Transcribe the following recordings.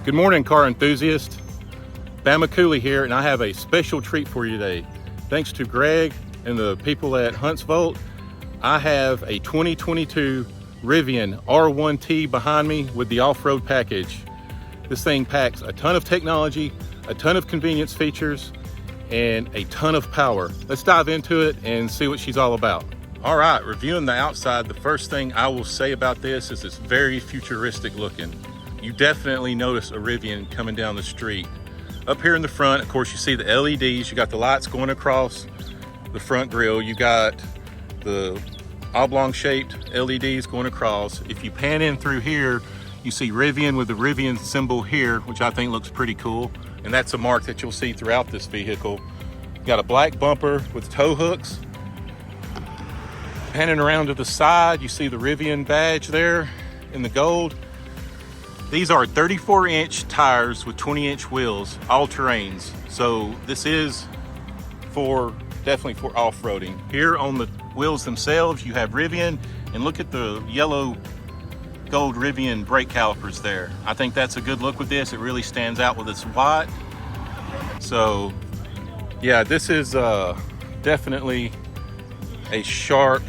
Good morning, car enthusiast. BamaCooley here, and I have a special treat for you today. Thanks to Greg and the people at Huntsville, I have a 2022 Rivian R1T behind me with the off-road package. This thing packs a ton of technology, a ton of convenience features, and a ton of power. Let's dive into it and see what she's all about. All right, reviewing the outside, the first thing I will say about this is it's very futuristic looking. You definitely notice a Rivian coming down the street. Up here in the front, of course, you see the LEDs. You got the lights going across the front grille. You got the oblong shaped LEDs going across. If you pan in through here, you see Rivian with the Rivian symbol here, which I think looks pretty cool. And that's a mark that you'll see throughout this vehicle. You got a black bumper with tow hooks. Panning around to the side, you see the Rivian badge there in the gold. These are 34-inch tires with 20-inch wheels, all terrains. So this is definitely for off-roading. Here on the wheels themselves, you have Rivian, and look at the yellow gold Rivian brake calipers there. I think that's a good look with this. It really stands out with its white. So yeah, this is definitely a sharp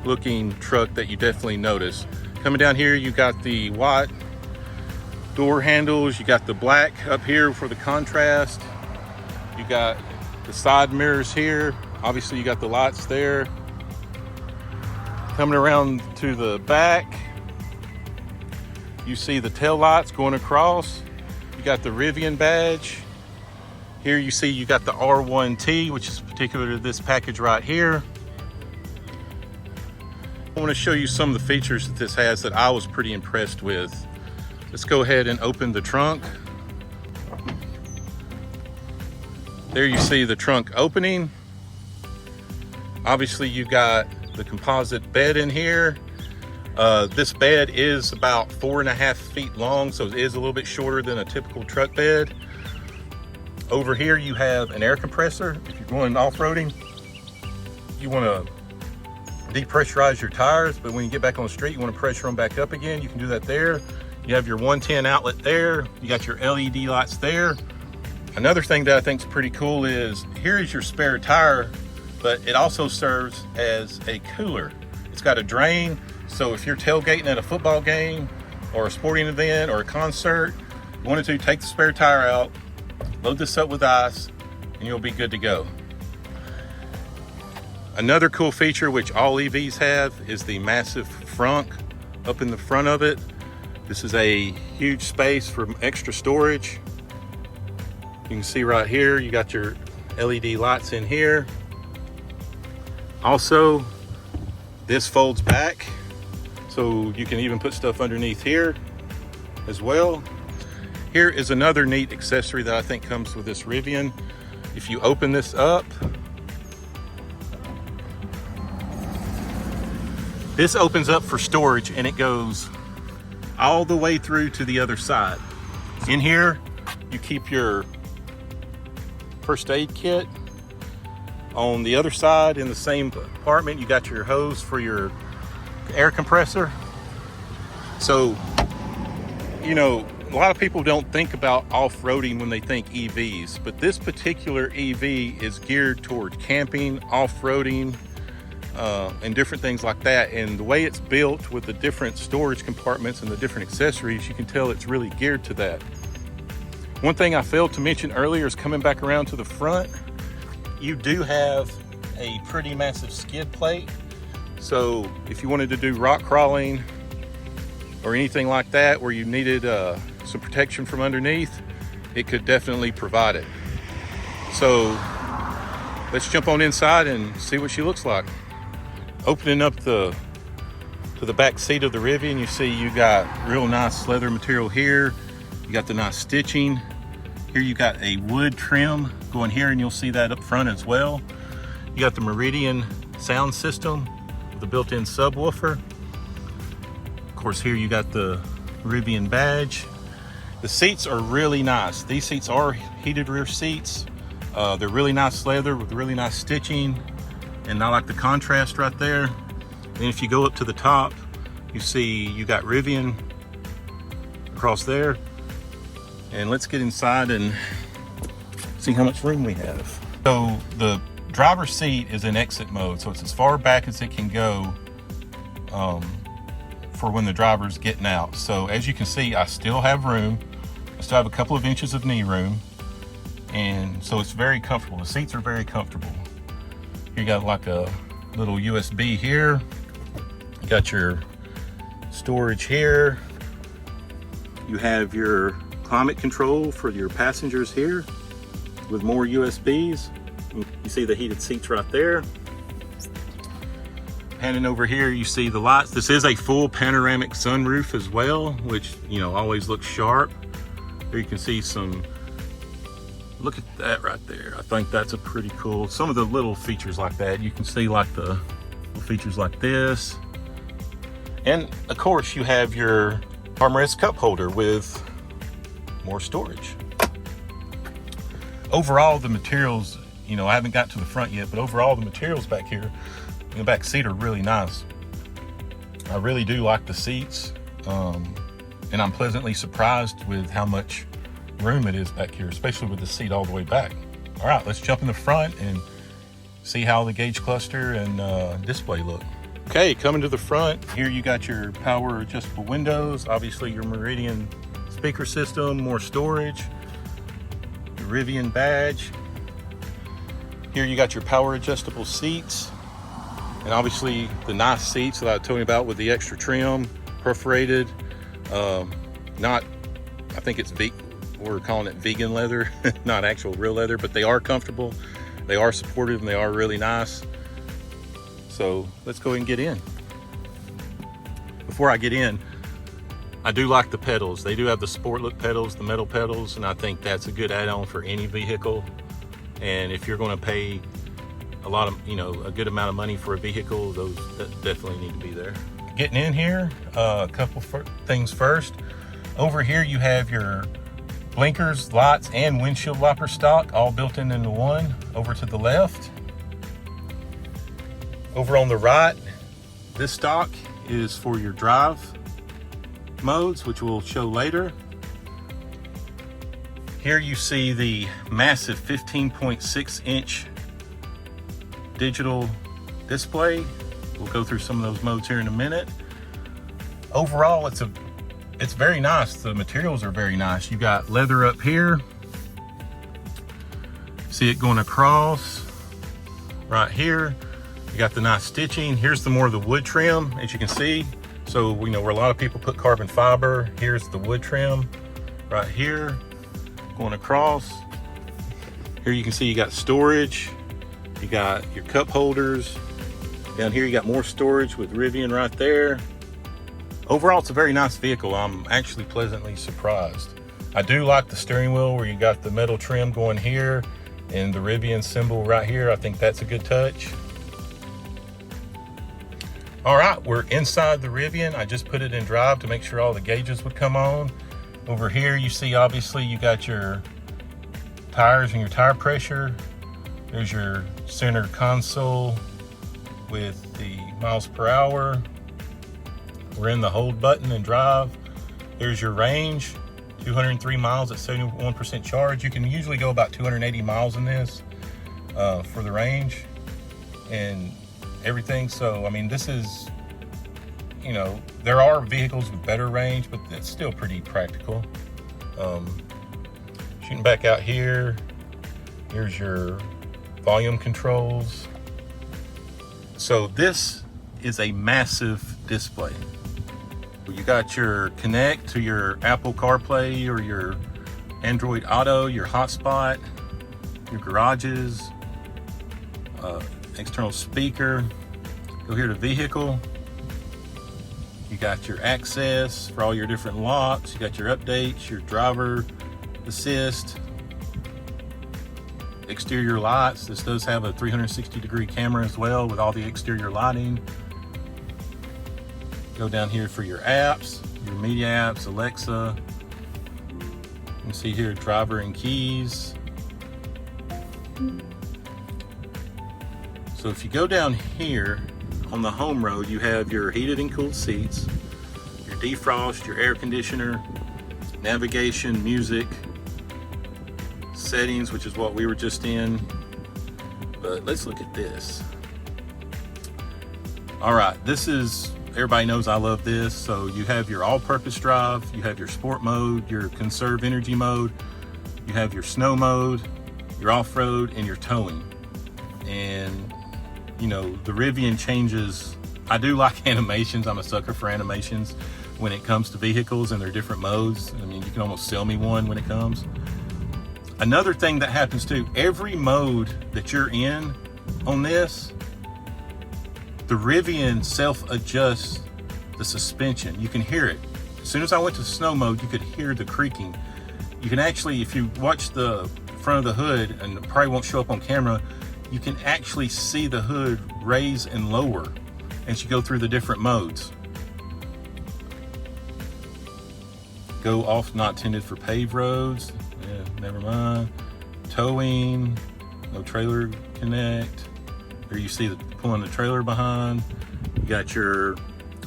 looking truck that you definitely notice. Coming down here, you got the white door handles, you got the black up here for the contrast, you got the side mirrors here, obviously you got the lights there. Coming around to the back, you see the tail lights going across. You got the Rivian badge. Here you see you got the R1T, which is particular to this package right here. I want to show you some of the features that this has that I was pretty impressed with. Let's go ahead and open the trunk. There you see the trunk opening. Obviously you got the composite bed in here. This bed is about 4.5 feet long, so it is a little bit shorter than a typical truck bed. Over here you have an air compressor. If you're going off-roading, you want to depressurize your tires, but when you get back on the street, you want to pressure them back up again. You can do that there. You have your 110 outlet there. You got your LED lights there. Another thing that I think is pretty cool is here is your spare tire, but it also serves as a cooler. It's got a drain, so if you're tailgating at a football game or a sporting event or a concert, you wanted to take the spare tire out, load this up with ice, and you'll be good to go. Another cool feature, which all EVs have, is the massive frunk up in the front of it. This is a huge space for extra storage. You can see right here, you got your LED lights in here. Also, this folds back, so you can even put stuff underneath here as well. Here is another neat accessory that I think comes with this Rivian. If you open this up, this opens up for storage and it goes all the way through to the other side. In here, you keep your first aid kit. On the other side, in the same compartment, you got your hose for your air compressor. So, you know, a lot of people don't think about off-roading when they think EVs, but this particular EV is geared toward camping, off-roading, and different things like that. And the way it's built with the different storage compartments and the different accessories, you can tell it's really geared to that. One thing I failed to mention earlier is coming back around to the front, you do have a pretty massive skid plate. So if you wanted to do rock crawling or anything like that where you needed some protection from underneath, it could definitely provide it. So let's jump on inside and see what she looks like. Opening up to the back seat of the Rivian, you see you got real nice leather material here. You got the nice stitching. Here you got a wood trim going here, and you'll see that up front as well. You got the Meridian sound system with a built-in subwoofer. Of course, here you got the Rivian badge. The seats are really nice. These seats are heated rear seats. They're really nice leather with really nice stitching. And I like the contrast right there. And if you go up to the top, you see you got Rivian across there. And let's get inside and see how much room we have. So the driver's seat is in exit mode, so it's as far back as it can go for when the driver's getting out. So as you can see, I still have room. I still have a couple of inches of knee room, and so it's very comfortable. The seats are very comfortable. You got like a little USB here. You got your storage here. You have your climate control for your passengers here with more USBs. You see the heated seats right there. Panning over here, you see the lights. This is a full panoramic sunroof as well, which, you know, always looks sharp. Here you can see some, look at that right there. I think that's a pretty cool, some of the little features like that. You can see like the little features like this. And of course you have your armrest cup holder with more storage. Overall, the materials, you know, I haven't got to the front yet, but overall the materials back here in the back seat are really nice. I really do like the seats, and I'm pleasantly surprised with how much room it is back here, especially with the seat all the way back. All right, let's jump in the front and see how the gauge cluster and display look. Okay, coming to the front, here you got your power adjustable windows, obviously your Meridian speaker system, more storage, your Rivian badge. Here you got your power adjustable seats, and obviously the nice seats that I told you about with the extra trim, perforated, not, I think it's we're calling it vegan leather, not actual real leather, but they are comfortable, they are supportive, and they are really nice. So let's go ahead and get in. Before I get in, I do like the pedals. They do have the sport look pedals, the metal pedals, and I think that's a good add-on for any vehicle. And if you're going to pay a lot of, you know, a good amount of money for a vehicle, those definitely need to be there. Getting in here, a couple things first. Over here you have your blinkers, lights, and windshield wiper stock all built in into one. Over to the left. Over on the right, this stock is for your drive modes, which we'll show later. Here you see the massive 15.6-inch digital display. We'll go through some of those modes here in a minute. Overall, it's very nice. The materials are very nice. You got leather up here. See it going across right here. You got the nice stitching. Here's the more of the wood trim, as you can see. So we know where a lot of people put carbon fiber. Here's the wood trim right here, going across. Here you can see you got storage. You got your cup holders. Down here you got more storage with Rivian right there. Overall, it's a very nice vehicle. I'm actually pleasantly surprised. I do like the steering wheel where you got the metal trim going here and the Rivian symbol right here. I think that's a good touch. All right, we're inside the Rivian. I just put it in drive to make sure all the gauges would come on. Over here, you see, obviously, you got your tires and your tire pressure. There's your center console with the miles per hour. We're in the hold button and drive. There's your range, 203 miles at 71% charge. You can usually go about 280 miles in this for the range and everything. So, I mean, this is, you know, there are vehicles with better range, but it's still pretty practical. Shooting back out here, here's your volume controls. So this is a massive display. You got your connect to your Apple CarPlay or your Android Auto, your hotspot, your garages, external speaker. Go here to vehicle. You got your access for all your different locks. You got your updates, your driver assist, exterior lights. This does have a 360-degree camera as well with all the exterior lighting. Go down here for your apps, your media apps, Alexa. You can see here driver and keys. So if you go down here on the home road, you have your heated and cooled seats, your defrost, your air conditioner, navigation, music, settings, which is what we were just in. But let's look at this. All right, this is, everybody knows I love this. So you have your all-purpose drive, you have your sport mode, your conserve energy mode, you have your snow mode, your off-road, and your towing. And you know, the Rivian changes. I do like animations. I'm a sucker for animations when it comes to vehicles and their different modes. I mean, you can almost sell me one when it comes. Another thing that happens too, every mode that you're in on this, the Rivian self-adjusts the suspension. You can hear it. As soon as I went to snow mode, you could hear the creaking. You can actually, if you watch the front of the hood, and it probably won't show up on camera, you can actually see the hood raise and lower as you go through the different modes. Go off, not intended for paved roads. Yeah, never mind. Towing, no trailer connect. Here you see the pulling the trailer behind. You got your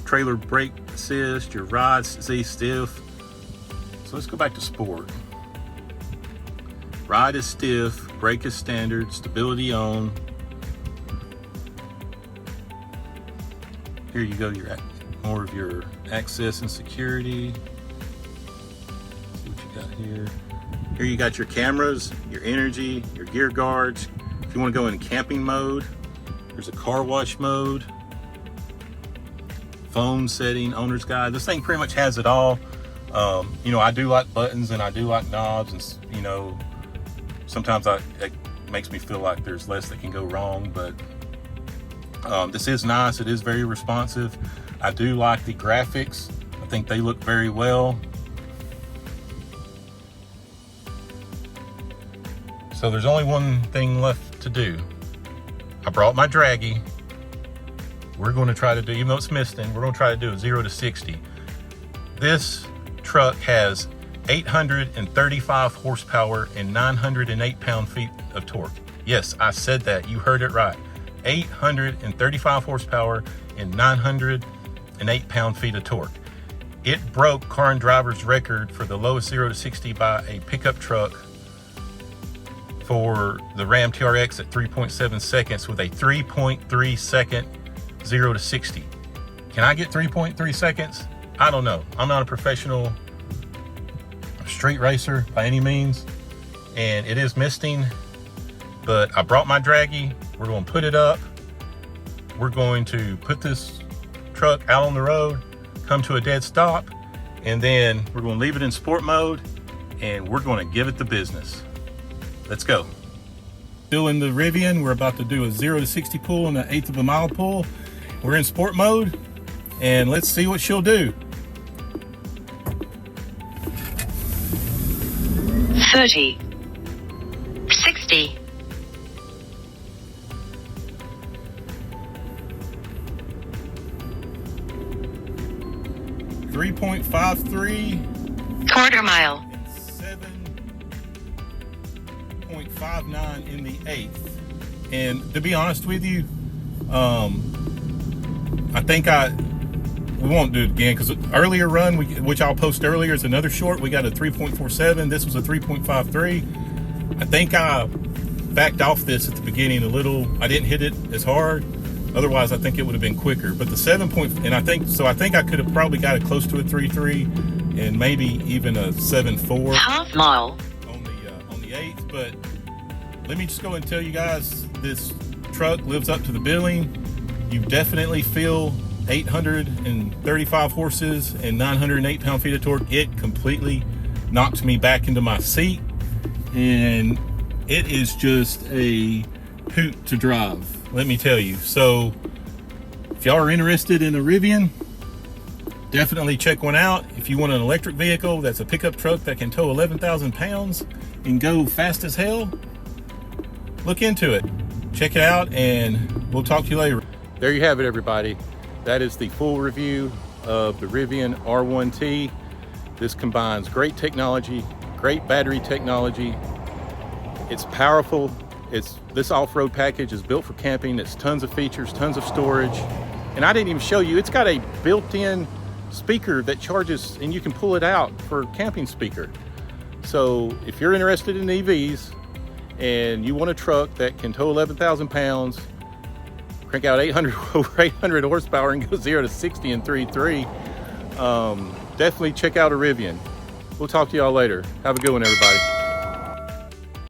trailer brake assist, your ride Z stiff. So let's go back to sport. Ride is stiff, brake is standard, stability on. Here you go, more of your access and security. Let's see what you got here. Here you got your cameras, your energy, your gear guards. If you want to go in camping mode, there's a car wash mode, phone setting, owner's guide. This thing pretty much has it all. You know, I do like buttons and I do like knobs, and you know, sometimes it makes me feel like there's less that can go wrong, but this is nice. It is very responsive. I do like the graphics. I think they look very well. So there's only one thing left to do. I brought my draggy. We're going to try to do, even though it's misting, we're going to try to do a 0 to 60. This truck has 835 horsepower and 908 pound-feet of torque. Yes, I said that. You heard it right. 835 horsepower and 908 pound-feet of torque. It broke Car and Driver's record for the lowest 0 to 60 by a pickup truck for the Ram TRX at 3.7 seconds with a 3.3 second 0 to 60. Can I get 3.3 seconds? I don't know. I'm not a professional street racer by any means, and it is misting, but I brought my draggy. We're going to put it up. We're going to put this truck out on the road, come to a dead stop, and then we're going to leave it in sport mode, and we're going to give it the business. Let's go. Still in the Rivian, we're about to do a 0 to 60 pull and an 1/8 of a mile pull. We're in sport mode, and let's see what she'll do. 30, 60, 3.53, quarter mile, 7.59 in the 1/8. And to be honest with you, I think we won't do it again, because earlier run, which I'll post earlier, is another short. We got a 3.47. This was a 3.53. I think I backed off this at the beginning a little. I didn't hit it as hard. Otherwise, I think it would have been quicker. But the 7 point, and I think I could have probably got it close to a 3.3 and maybe even a 7.4. half mile, on the 8th. But let me just go and tell you guys, this truck lives up to the billing. You definitely feel 835 horses and 908 pound-feet of torque. It completely knocks me back into my seat, and it is just a hoot to drive, let me tell you. So if y'all are interested in a Rivian, definitely check one out. If you want an electric vehicle that's a pickup truck that can tow 11,000 pounds and go fast as hell, look into it. Check it out, and we'll talk to you later. There you have it, everybody. That is the full review of the Rivian R1T. This combines great technology, great battery technology. It's powerful. This off-road package is built for camping. It's tons of features, tons of storage. And I didn't even show you, it's got a built-in speaker that charges, and you can pull it out for camping speaker. So if you're interested in EVs and you want a truck that can tow 11,000 pounds, crank out 800 horsepower and go 0 to 60 in 3.3, definitely check out a Rivian. We'll talk to y'all later. Have a good one, everybody.